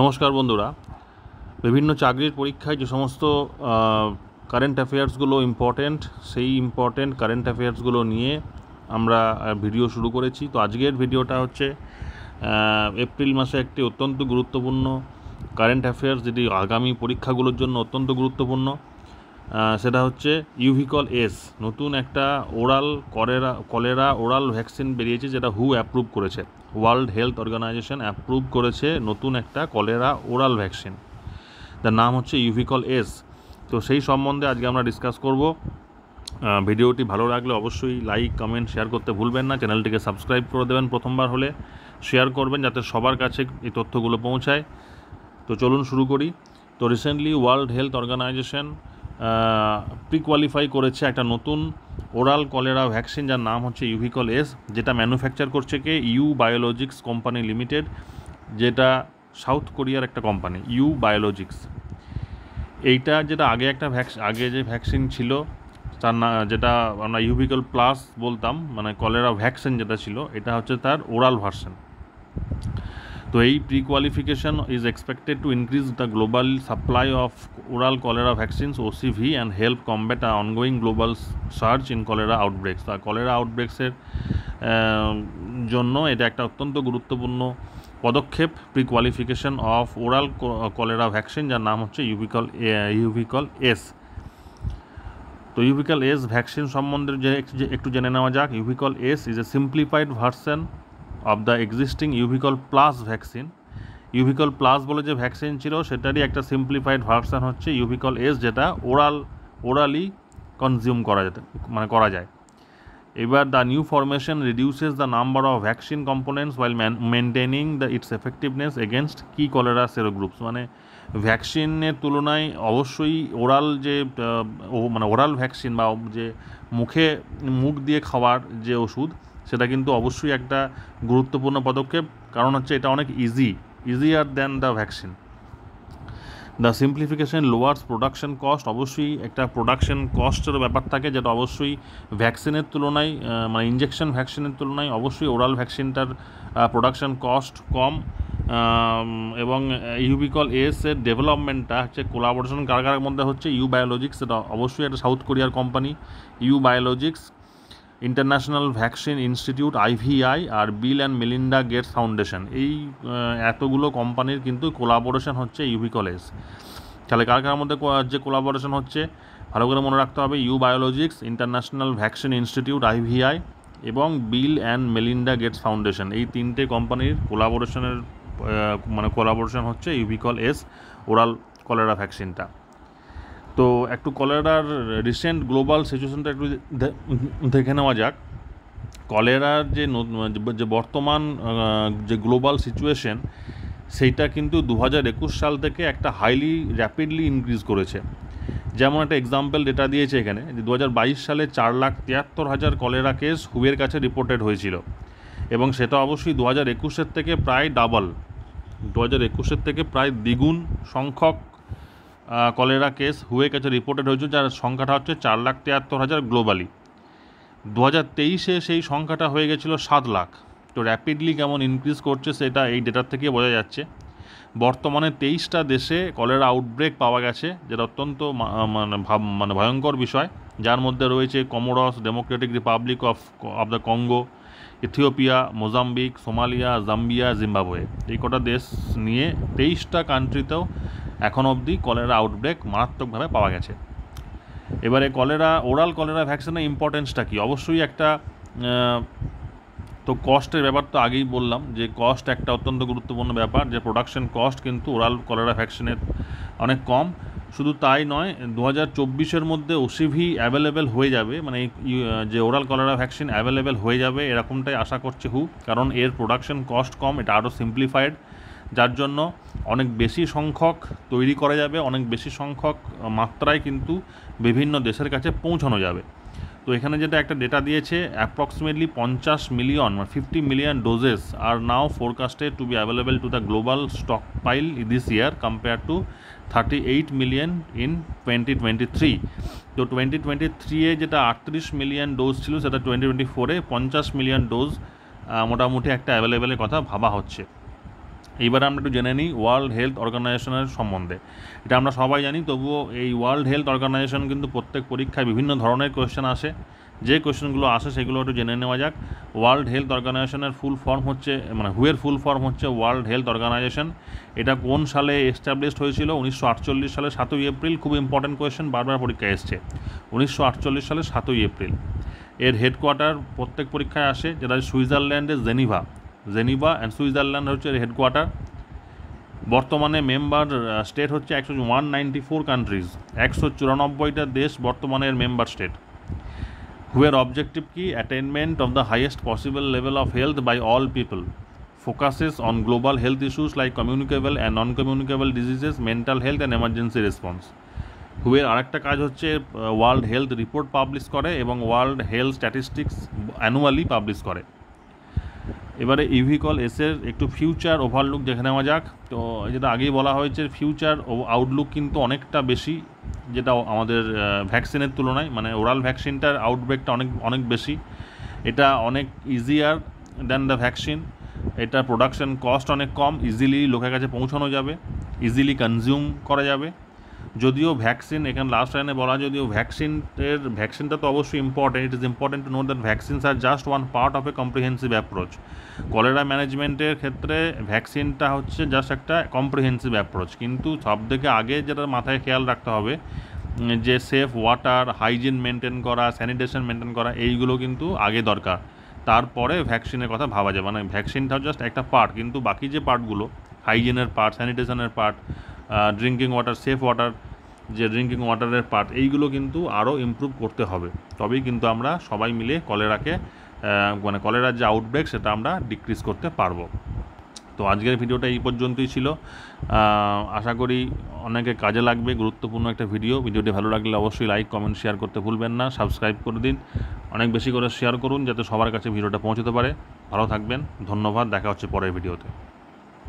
নমস্কার বন্ধুরা, বিভিন্ন চাকরির পরীক্ষায় যে সমস্ত কারেন্ট অ্যাফেয়ার্সগুলো ইম্পর্টেন্ট, সেই ইম্পর্টেন্ট কারেন্ট অ্যাফেয়ার্সগুলো নিয়ে আমরা ভিডিও শুরু করেছি। তো আজকের ভিডিওটা হচ্ছে এপ্রিল মাসে একটি অত্যন্ত গুরুত্বপূর্ণ কারেন্ট অ্যাফেয়ার্স, যেটি আগামী পরীক্ষাগুলোর জন্য অত্যন্ত গুরুত্বপূর্ণ। সেটা হচ্ছে ইউভিকল এস, নতুন একটা কলেরা ওরাল ভ্যাকসিন বেরিয়েছে, যেটা হু অ্যাপ্রুভ করেছে। ওয়ার্ল্ড হেলথ অর্গানাইজেশন অ্যাপ্রুভ করেছে নতুন একটা কলেরা ওরাল ভ্যাকসিন, যার নাম হচ্ছে ইউভিকল এস। তো সেই সম্বন্ধে আজকে আমরা ডিসকাস করব। ভিডিওটি ভালো লাগলে অবশ্যই লাইক, কমেন্ট, শেয়ার করতে ভুলবেন না। চ্যানেলটিকে সাবস্ক্রাইব করে দেবেন প্রথমবার হলে, শেয়ার করবেন যাতে সবার কাছে এই তথ্যগুলো পৌঁছায়। তো চলুন শুরু করি। তো recently world health organization prequalify করেছে একটা নতুন ওরাল কলেরা ভ্যাকসিন, যার নাম হচ্ছে ইউভিকল এস, যেটা ম্যানুফ্যাকচার করছে K U biologics company limited, যেটা সাউথ কোরিয়ার একটা কোম্পানি ইউ বায়োলজিক্স। এইটা যেটা আগে যে ভ্যাকসিন ছিল তার যেটা আমরা ইউভিকল প্লাস বলতাম, মানে কলেরা ভ্যাকসিন যেটা ছিল, এটা হচ্ছে তার ওরাল ভার্সন। তো এই pre-qualification is expected to increase the global supply of oral cholera vaccines ওসিভি and help combat ongoing global search in cholera আউটব্রেকস। তা কলেরা আউটব্রেকসের জন্য এটা একটা অত্যন্ত গুরুত্বপূর্ণ পদক্ষেপ, pre-qualification of oral cholera vaccine, যার নাম হচ্ছে ইউভিকল এস। তো ইউভিকল এস ভ্যাকসিন সম্বন্ধে একটু জেনে নেওয়া যাক। Euvichol S is a simplified version of the existing Euvichol plus vaccine. Euvichol plus বলে যে ভ্যাকসিন ছিল সেটারই একটা সিম্পলিফাইড ভার্সন হচ্ছে ইউভিকল এস, যেটা ওরালি কনজিউম করা যায়। এবার the new formation reduces the number of vaccine components while maintaining its effectiveness against key cholera serogroups. মানে ভ্যাকসিনের তুলনায় অবশ্যই ওরাল ভ্যাকসিন বা যে মুখ দিয়ে খাওয়ার যে ওষুধ, সেটা কিন্তু অবশ্যই একটা গুরুত্বপূর্ণ পদক্ষেপ, কারণ হচ্ছে এটা অনেক easier than the vaccine. The simplification lowers production cost. অবশ্যই একটা প্রোডাকশন কস্টের ব্যাপার থাকে, যেটা অবশ্যই ভ্যাকসিনের তুলনায়, মানে ইনজেকশন ভ্যাকসিনের তুলনায় অবশ্যই ওরাল ভ্যাকসিনটার প্রোডাকশন কস্ট কম। এবং ইউভিকল এর ডেভেলপমেন্টটা হচ্ছে কোলাবোরেশন কার মধ্যে হচ্ছে ইউ বায়োলজিক্স, এটা অবশ্যই একটা সাউথ কোরিয়ার company EuBiologics, international vaccine institute IVI আর Bill and Melinda Gates foundation. এই এতগুলো কোম্পানির কিন্তু কোলাবোরেশন হচ্ছে ইউভিকল এস। তাহলে কার মধ্যে যে কোলাবোরেশন হচ্ছে ভালো করে মনে রাখতে হবে, EuBiologics, international vaccine institute IVI এবং Bill and Melinda Gates foundation. এই তিনটে কোম্পানির কোলাবোরেশন হচ্ছে ইউভিকল এস ওরাল কলেরা ভ্যাকসিনটা। তো একটু কলেরার রিসেন্ট গ্লোবাল সিচুয়েশনটা একটু দেখে নেওয়া যাক। কলেরার যে বর্তমান যে গ্লোবাল সিচুয়েশন, সেইটা কিন্তু 2021 সাল থেকে একটা র্যাপিডলি ইনক্রিজ করেছে। যেমন একটা এক্সাম্পল ডেটা দিয়েছে এখানে, যে 2022 সালে 4,73,000 কলেরা কেস হুয়ের কাছে রিপোর্টেড হয়েছিল, এবং সেটা অবশ্যই 2021 থেকে প্রায় ডাবল, 2021 থেকে প্রায় দ্বিগুণ সংখ্যক কলেরা কেস হুয়ের কাছে রিপোর্টেড হয়েছে, যার সংখ্যাটা হচ্ছে 4,73,000 গ্লোবালি। 2023-এ সেই সংখ্যাটা হয়ে গেছিলো 7 লাখ। তো র্যাপিডলি কেমন ইনক্রিজ করছে সেটা এই ডেটার থেকে বোঝা যাচ্ছে। বর্তমানে 23টা দেশে কলেরা আউটব্রেক পাওয়া গেছে, যেটা অত্যন্ত ভয়ঙ্কর বিষয়, যার মধ্যে রয়েছে Comoros, Democratic Republic of the Congo, Ethiopia, Mozambique, Somalia, Zambia, Zimbabwe. এই কটা দেশ নিয়ে 23টা কান্ট্রিতেও এখন অবধি কলেরা আউটব্রেক মারাত্মকভাবে পাওয়া গেছে। এবারে ওরাল কলেরা ভ্যাকসিনের ইম্পর্টেন্সটা কী? অবশ্যই একটা তো কস্টের ব্যাপার তো আগেই বললাম, যে কস্ট একটা অত্যন্ত গুরুত্বপূর্ণ ব্যাপার, যে প্রোডাকশন কস্ট কিন্তু ওরাল কলেরা ভ্যাকসিনের অনেক কম। শুধু তাই নয়, 2024-এর মধ্যে ওসিভি অ্যাভেলেবেল হয়ে যাবে, মানে যে ওরাল কলেরা ভ্যাকসিন অ্যাভেলেবেল হয়ে যাবে এরকমটাই আশা করছে হু, কারণ এর প্রোডাকশন কস্ট কম, এটা আরও সিম্পলিফাইড, যার জন্য অনেক বেশি সংখ্যক তৈরি করা যাবে, অনেক বেশি সংখ্যক মাত্রায় কিন্তু বিভিন্ন দেশের কাছে পৌঁছানো যাবে। তো এখানে যেটা একটা ডেটা দিয়েছে, approximately 50 million 50 million doses are now forecasted to be available to the global stockpile this year compare to 38 million in 2023। তো 2023-এ যেটা 38 মিলিয়ন ডোজ ছিল, সেটা 2024-এ 50 মিলিয়ন ডোজ মোটামুটি একটা অ্যাভেলেবেলের কথা ভাবা হচ্ছে। এইবার আমরা একটু জেনে নিই ওয়ার্ল্ড হেলথ অর্গানাইজেশনের সম্বন্ধে। এটা আমরা সবাই জানি, তবুও এই ওয়ার্ল্ড হেলথ অর্গানাইজেশন কিন্তু প্রত্যেক পরীক্ষায় বিভিন্ন ধরনের কোয়েশ্চেন আসে। যে কোয়েশ্চেনগুলো আসে সেগুলো একটু জেনে নেওয়া যাক। ওয়ার্ল্ড হেলথ অর্গানাইজেশনের ফুল ফর্ম হচ্ছে, মানে হুয়ের ফুল ফর্ম হচ্ছে ওয়ার্ল্ড হেলথ অর্গানাইজেশন। এটা কোন সালে এস্টাবলিশড হয়েছিল? 1948 সালে 7ই এপ্রিল। খুব ইম্পর্টেন্ট কোয়েশ্চেন, বারবার পরীক্ষায় এসছে। 1948 সালে 7ই এপ্রিল। এর হেডকোয়ার্টার প্রত্যেক পরীক্ষায় আসে, যেটা সুইজারল্যান্ডের জেনিভা অ্যান্ড সুইজারল্যান্ড হচ্ছে এর হেডকোয়ার্টার। বর্তমানে মেম্বার স্টেট হচ্ছে 194 কান্ট্রিজ, 194টা দেশ বর্তমানে এর মেম্বার স্টেট। হুয়ের অবজেক্টিভ কি? Attainment of the highest possible level of health by all people, focuses on global health issues like communicable and non communicable diseases, mental health and emergency response. হুয়ের আরেকটা কাজ হচ্ছে world health report publish করে এবং world health statistics annually publish করে। এবারে ইভিকল এসের একটু ফিউচার ওভারলুক দেখে নেওয়া যাক। তো যেটা আগেই বলা হয়েছে, ফিউচার আউটলুক কিন্তু অনেকটা বেশি, যেটা আমাদের ভ্যাকসিনের তুলনায়, মানে ওরাল ভ্যাকসিনটার আউটব্রেকটা অনেক বেশি। এটা অনেক ইজিয়ার দ্যান দ্য ভ্যাকসিন। এটা প্রোডাকশন কস্ট অনেক কম, ইজিলি লোকের কাছে পৌঁছানো যাবে, ইজিলি কনজিউম করা যাবে। যদিও ভ্যাকসিন, এখানে লাস্ট লাইনে বলা, যদিও ভ্যাকসিনটা তো অবশ্যই important, it is important to know that vaccines are just one part of a comprehensive approach. Cholera ম্যানেজমেন্টের ক্ষেত্রে ভ্যাকসিনটা হচ্ছে জাস্ট একটা কম্প্রিহেন্সিভ অ্যাপ্রোচ, কিন্তু সবথেকে আগে যেটা মাথায় খেয়াল রাখতে হবে যে সেফ ওয়াটার, হাইজিন মেনটেন করা, স্যানিটেশন মেনটেন করা, এইগুলো কিন্তু আগে দরকার। তারপরে ভ্যাকসিনের কথা ভাবা যায়। মানে ভ্যাকসিনটাও জাস্ট একটা পার্ট, কিন্তু বাকি যে পার্টগুলো, হাইজিনের পার্ট, স্যানিটেশনের part, drinking water, safe water, যে ড্রিঙ্কিং ওয়াটারের পার্ট, এইগুলো কিন্তু আরও ইমপ্রুভ করতে হবে। তবেই কিন্তু আমরা সবাই মিলে কলেরাকে, মানে কলেরার যে আউটব্রেক সেটা আমরা ডিক্রিজ করতে পারবো। তো আজকের ভিডিওটা এই পর্যন্তই ছিল। আশা করি অনেকে কাজে লাগবে, গুরুত্বপূর্ণ একটা ভিডিওটি ভালো লাগলে অবশ্যই লাইক, কমেন্ট, শেয়ার করতে ভুলবেন না। সাবস্ক্রাইব করে দিন, অনেক বেশি করে শেয়ার করুন যাতে সবার কাছে ভিডিওটা পৌঁছতে পারে। ভালো থাকবেন, ধন্যবাদ, দেখা হচ্ছে পরের ভিডিওতে।